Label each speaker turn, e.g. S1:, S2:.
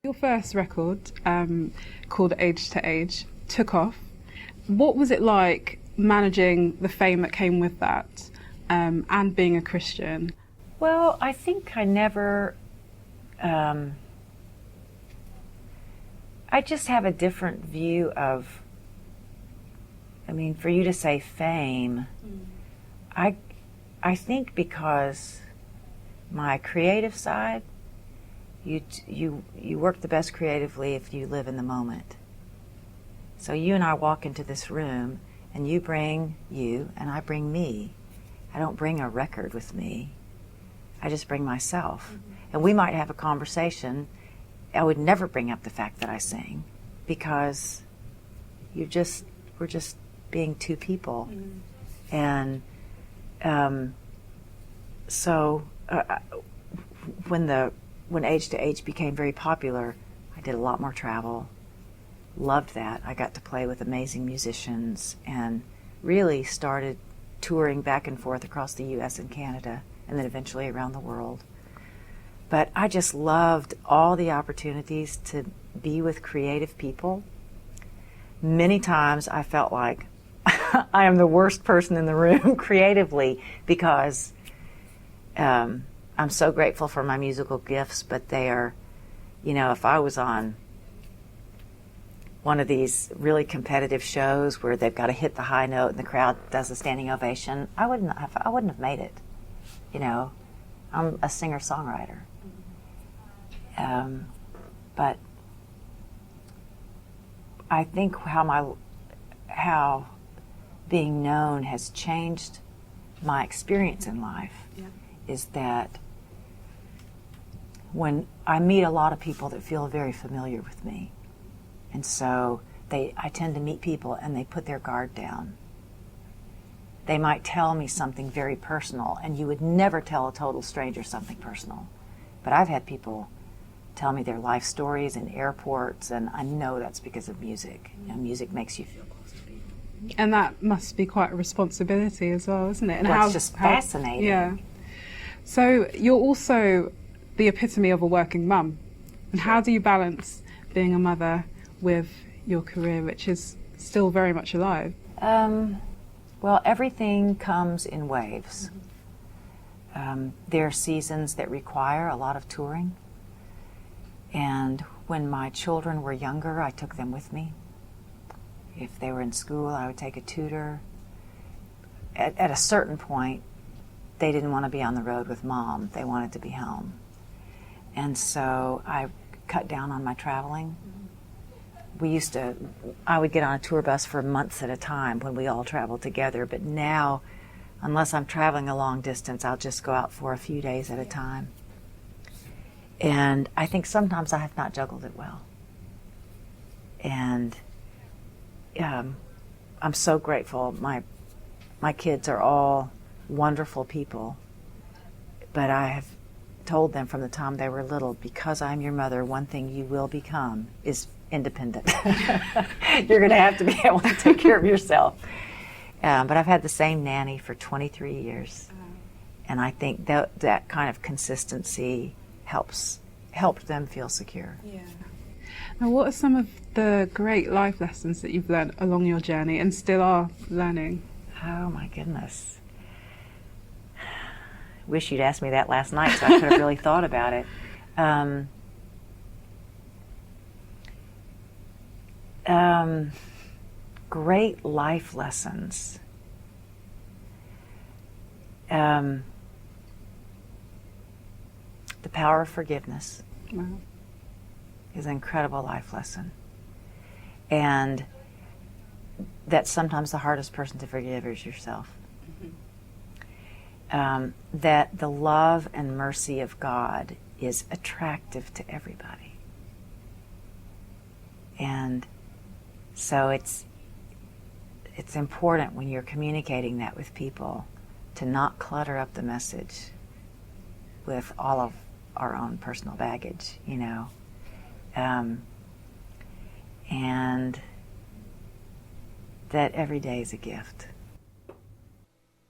S1: Your first record, called Age to Age, took off. What was it like managing the fame that came with that, and being a Christian?
S2: Well, I think I never, I just have a different view of, I mean, for you to say fame, I think because my creative side, you work the best creatively if you live in the moment. So you and I walk into this room, and you bring you, and I bring me. I don't bring a record with me. I just bring myself. And we might have a conversation. I would never bring up the fact that I sing, because we're just being two people. And so when Age to Age became very popular, I did a lot more travel. Loved that. I got to play with amazing musicians and really started touring back and forth across the U.S. and Canada, and then eventually around the world. But I just loved all the opportunities to be with creative people. Many times I felt like I am the worst person in the room creatively, because I'm so grateful for my musical gifts, but they are, if I was on one of these really competitive shows where they've got to hit the high note and the crowd does a standing ovation, I wouldn't have made it. I'm a singer-songwriter. But I think how being known has changed my experience in life is that when I meet a lot of people that feel very familiar with me, and so I tend to meet people and they put their guard down. They might tell me something very personal, and you would never tell a total stranger something personal. But I've had people tell me their life stories in airports, and I know that's because of music. Music makes you feel close to people.
S1: And that must be quite a responsibility as well, isn't it? And
S2: it's just fascinating.
S1: Yeah. So you're also the epitome of a working mum. And how do you balance being a mother with your career, which is still very much alive?
S2: Well, everything comes in waves. There are seasons that require a lot of touring. And when my children were younger, I took them with me. If they were in school, I would take a tutor. At a certain point, they didn't want to be on the road with mom. They wanted to be home. And so I cut down on my traveling. I would get on a tour bus for months at a time when we all traveled together. But now, unless I'm traveling a long distance, I'll just go out for a few days at a time. And I think sometimes I have not juggled it well. And I'm so grateful. My kids are all wonderful people. But I have told them from the time they were little, because I'm your mother, one thing you will become is independent. You're going to have to be able to take care of yourself. But I've had the same nanny for 23 years. And I think that kind of consistency helped them feel secure.
S1: Yeah. Now, what are some of the great life lessons that you've learned along your journey and still are learning?
S2: Oh, my goodness. Wish you'd asked me that last night so I could have really thought about it. Great life lessons. The power of forgiveness.
S1: Wow.
S2: Is an incredible life lesson. And that sometimes the hardest person to forgive is yourself. That the love and mercy of God is attractive to everybody. And so it's important when you're communicating that with people to not clutter up the message with all of our own personal baggage, and that every day is a gift.